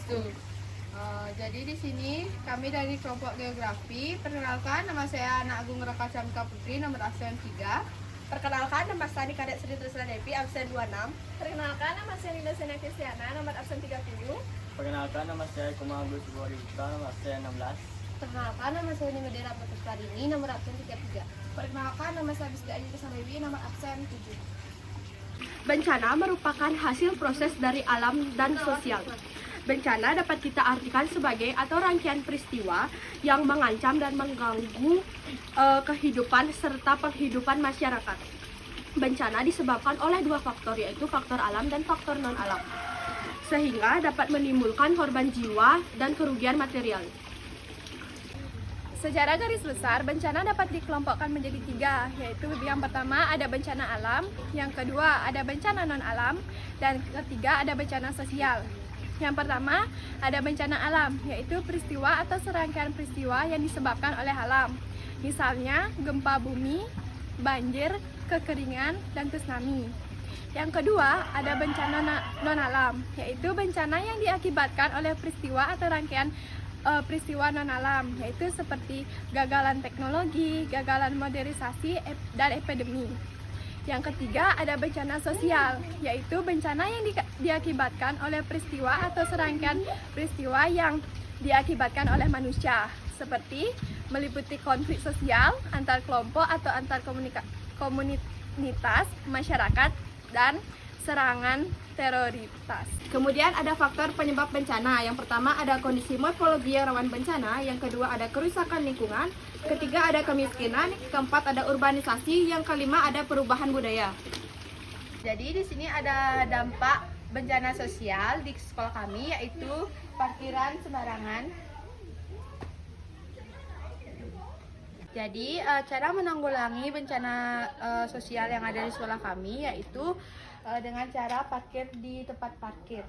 Swastiastu. Jadi di sini kami dari kelompok geografi. Perkenalkan, nama saya Anak Agung Raka Camka Putri, nomor absen 3. Perkenalkan, nama saya Kadek Sri Trisna Devi, absen 26. Perkenalkan, nama saya Linda Sena Kristiana, nomor absen 30. Perkenalkan, nama saya Kuma Agus Bukhari-Buta, nomor absen 16. Perkenalkan, nama saya Nimedera Putri, nomor absen 33. Perkenalkan, nama saya Bisda Aji Kesarewi, nomor absen 7. Bencana merupakan hasil proses dari alam dan sosial. Bencana dapat kita artikan sebagai atau rangkaian peristiwa yang mengancam dan mengganggu kehidupan serta penghidupan masyarakat. Bencana disebabkan oleh dua faktor, yaitu faktor alam dan faktor non-alam, sehingga dapat menimbulkan korban jiwa dan kerugian material. Secara garis besar, bencana dapat dikelompokkan menjadi 3, yaitu yang pertama ada bencana alam, yang kedua ada bencana non-alam, dan ketiga ada bencana sosial. Yang pertama ada bencana alam, yaitu peristiwa atau serangkaian peristiwa yang disebabkan oleh alam. Misalnya gempa bumi, banjir, kekeringan, dan tsunami. Yang kedua ada bencana non-alam, yaitu bencana yang diakibatkan oleh peristiwa atau rangkaian peristiwa non-alam, yaitu seperti gagalan teknologi, gagalan modernisasi, dan epidemi. Yang ketiga ada bencana sosial, yaitu bencana yang diakibatkan oleh peristiwa atau serangkaian peristiwa yang diakibatkan oleh manusia, seperti meliputi konflik sosial antar kelompok atau antar komunitas masyarakat, dan serangan teroritas. Kemudian ada faktor penyebab bencana. Yang pertama ada kondisi morfologi yang rawan bencana, yang kedua ada kerusakan lingkungan, ketiga ada kemiskinan, keempat ada urbanisasi, yang kelima ada perubahan budaya. Jadi di sini ada dampak bencana sosial di sekolah kami, yaitu parkiran sembarangan. Jadi cara menanggulangi bencana sosial yang ada di sekolah kami yaitu dengan cara parkir di tempat parkir.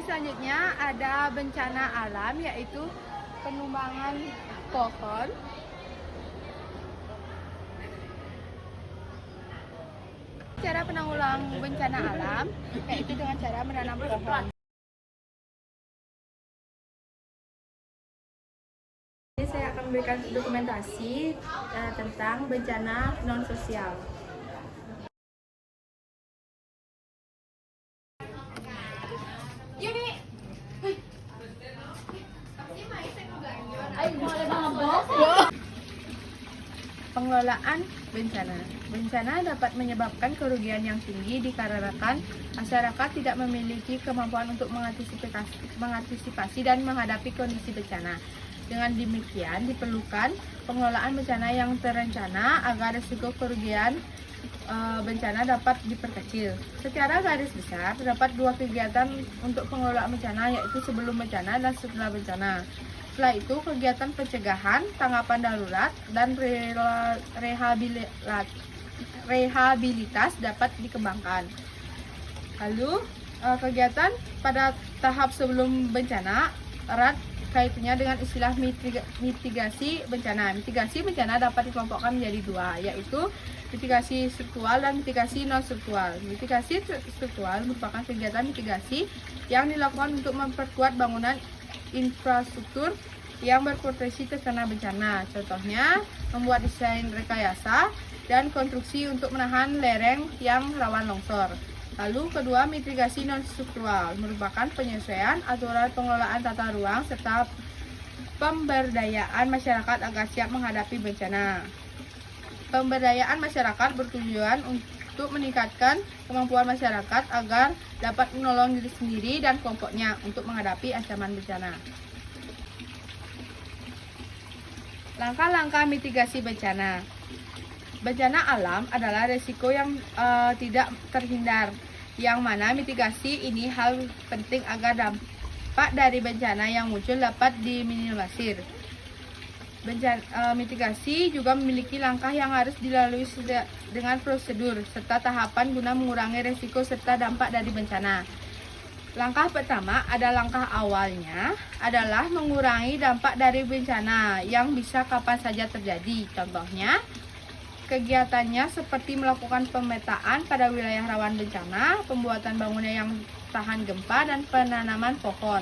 Selanjutnya ada bencana alam, yaitu penumbangan pohon. Cara penanggulangan bencana alam yaitu dengan cara menanam pohon. Jadi saya akan memberikan dokumentasi tentang bencana non-sosial. Pengelolaan bencana. Bencana dapat menyebabkan kerugian yang tinggi dikarenakan masyarakat tidak memiliki kemampuan untuk mengantisipasi dan menghadapi kondisi bencana. Dengan demikian, diperlukan pengelolaan bencana yang terencana agar risiko kerugian bencana dapat diperkecil. Secara garis besar, terdapat 2 kegiatan untuk pengelolaan bencana, yaitu sebelum bencana dan setelah bencana. Setelah itu, kegiatan pencegahan, tanggapan darurat, dan rehabilitas dapat dikembangkan. Lalu, kegiatan pada tahap sebelum bencana erat kaitannya dengan istilah mitigasi bencana. Mitigasi bencana dapat dikelompokkan menjadi 2, yaitu mitigasi struktural dan mitigasi non-struktural. Mitigasi struktural merupakan kegiatan mitigasi yang dilakukan untuk memperkuat bangunan infrastruktur yang berpotensi terkena bencana. Contohnya, membuat desain rekayasa dan konstruksi untuk menahan lereng yang rawan longsor. Lalu kedua, mitigasi non-struktural merupakan penyesuaian aturan pengelolaan tata ruang serta pemberdayaan masyarakat agar siap menghadapi bencana. Pemberdayaan masyarakat bertujuan untuk meningkatkan kemampuan masyarakat agar dapat menolong diri sendiri dan kelompoknya untuk menghadapi ancaman bencana. Langkah-langkah mitigasi bencana. Bencana alam adalah risiko yang tidak terhindar, yang mana mitigasi ini hal penting agar dampak dari bencana yang muncul dapat diminimalisir. Mitigasi juga memiliki langkah yang harus dilalui dengan prosedur serta tahapan guna mengurangi risiko serta dampak dari bencana. Langkah pertama langkah awalnya adalah mengurangi dampak dari bencana yang bisa kapan saja terjadi. Contohnya, Kegiatannya seperti melakukan pemetaan pada wilayah rawan bencana, pembuatan bangunan yang tahan gempa, dan penanaman pohon.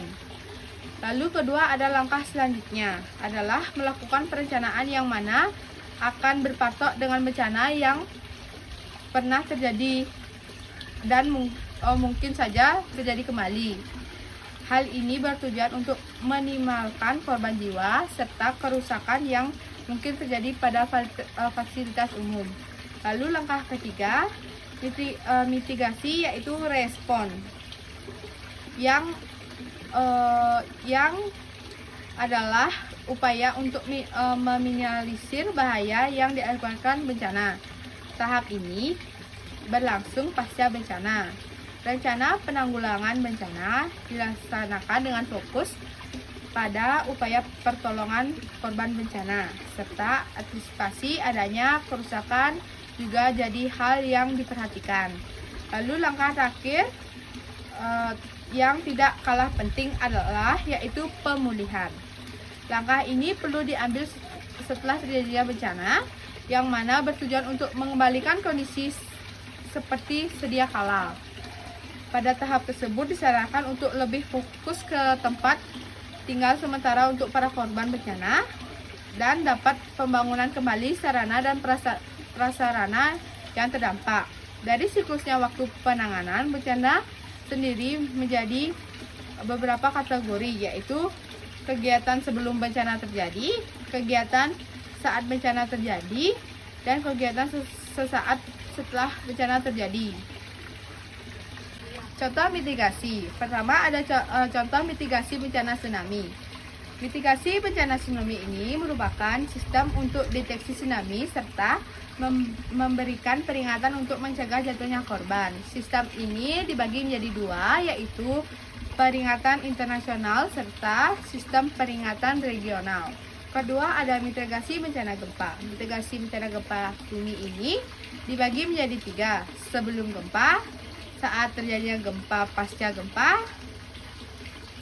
Lalu kedua ada langkah selanjutnya adalah melakukan perencanaan yang mana akan berpatok dengan bencana yang pernah terjadi dan mungkin saja terjadi kembali. Hal ini bertujuan untuk meminimalkan korban jiwa serta kerusakan yang mungkin terjadi pada fasilitas umum. Lalu langkah ketiga, mitigasi, yaitu respon yang adalah upaya untuk meminimalisir bahaya yang diakibatkan bencana. Tahap ini berlangsung pasca bencana. Rencana penanggulangan bencana dilaksanakan dengan fokus pada upaya pertolongan korban bencana, serta antisipasi adanya kerusakan juga jadi hal yang diperhatikan. Lalu langkah terakhir yang tidak kalah penting adalah yaitu pemulihan. Langkah ini perlu diambil setelah terjadinya bencana, yang mana bertujuan untuk mengembalikan kondisi seperti sedia kala. Pada tahap tersebut disarankan untuk lebih fokus ke tempat tinggal sementara untuk para korban bencana dan dapat pembangunan kembali sarana dan prasarana yang terdampak. Dari siklusnya waktu penanganan bencana sendiri menjadi beberapa kategori, yaitu kegiatan sebelum bencana terjadi, kegiatan saat bencana terjadi, dan kegiatan sesaat setelah bencana terjadi. Contoh mitigasi. Pertama ada contoh mitigasi bencana tsunami. Mitigasi bencana tsunami ini merupakan sistem untuk deteksi tsunami serta memberikan peringatan untuk mencegah jatuhnya korban. Sistem ini dibagi menjadi dua, yaitu peringatan internasional serta sistem peringatan regional. Kedua ada mitigasi bencana gempa. Mitigasi bencana gempa bumi ini dibagi menjadi tiga: sebelum gempa, saat terjadinya gempa, pasca gempa.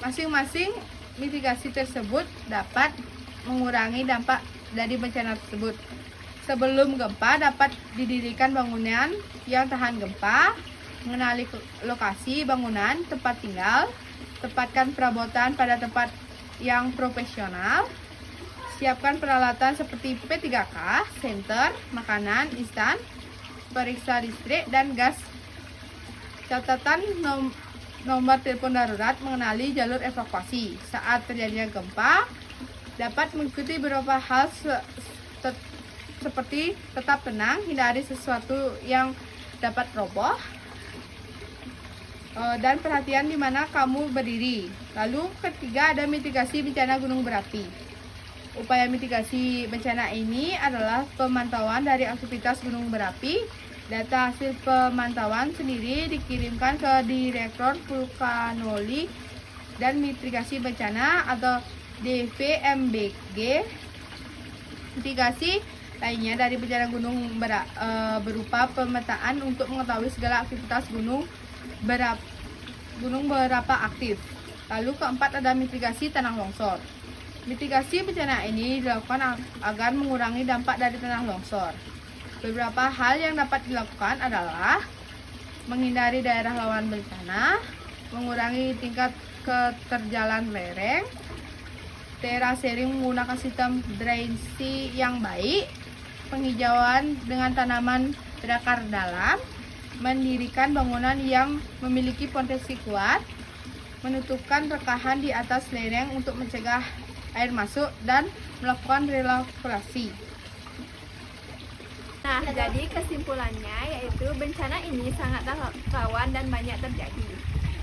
Masing-masing mitigasi tersebut dapat mengurangi dampak dari bencana tersebut. Sebelum gempa dapat didirikan bangunan yang tahan gempa, mengenali lokasi bangunan tempat tinggal, tempatkan perabotan pada tempat yang profesional, siapkan peralatan seperti P3K, senter, makanan instan, periksa listrik dan gas. Catatan nomor telepon darurat, mengenali jalur evakuasi. Saat terjadinya gempa, dapat mengikuti beberapa hal seperti tetap tenang, hindari sesuatu yang dapat roboh, dan perhatian di mana kamu berdiri. Lalu ketiga ada mitigasi bencana gunung berapi. Upaya mitigasi bencana ini adalah pemantauan dari aktivitas gunung berapi. Data hasil pemantauan sendiri dikirimkan ke Direktorat Vulkanologi dan Mitigasi Bencana atau DVMBG. Mitigasi lainnya dari bencana gunung berupa pemetaan untuk mengetahui segala aktivitas gunung berapa aktif. Lalu keempat ada mitigasi tanah longsor. Mitigasi bencana ini dilakukan agar mengurangi dampak dari tanah longsor. Beberapa hal yang dapat dilakukan adalah menghindari daerah rawan bencana, mengurangi tingkat keterjalan lereng, terasering menggunakan sistem drainasi yang baik, penghijauan dengan tanaman berakar dalam, mendirikan bangunan yang memiliki fondasi kuat, menutupkan rekahan di atas lereng untuk mencegah air masuk, dan melakukan relaksasi. Nah, jadi kesimpulannya yaitu bencana ini sangat rawan dan banyak terjadi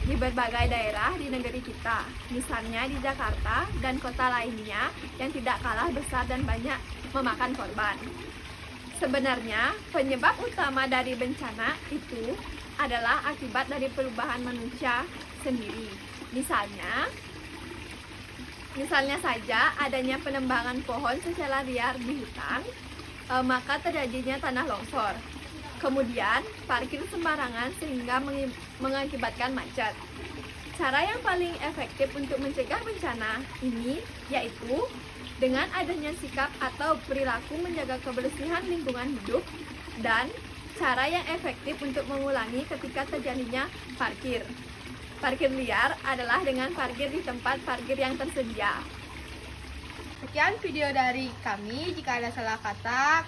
di berbagai daerah di negeri kita, misalnya di Jakarta dan kota lainnya yang tidak kalah besar dan banyak memakan korban. Sebenarnya, penyebab utama dari bencana itu adalah akibat dari perubahan manusia sendiri. Misalnya saja adanya penebangan pohon secara liar di hutan, maka terjadinya tanah longsor. Kemudian, parkir sembarangan sehingga mengakibatkan macet. Cara yang paling efektif untuk mencegah bencana ini yaitu Dengan adanya sikap atau perilaku menjaga kebersihan lingkungan hidup dan cara yang efektif untuk mengulangi ketika terjadinya parkir. Parkir liar adalah dengan parkir di tempat parkir yang tersedia. Sekian video dari kami. Jika ada salah kata,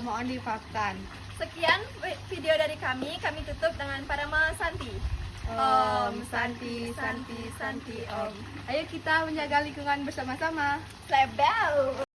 mohon dimaafkan. Sekian video dari kami tutup dengan Parama Santi. Om Santi, Santi, Santi, Om. Ayo kita menjaga lingkungan bersama-sama. Slebel!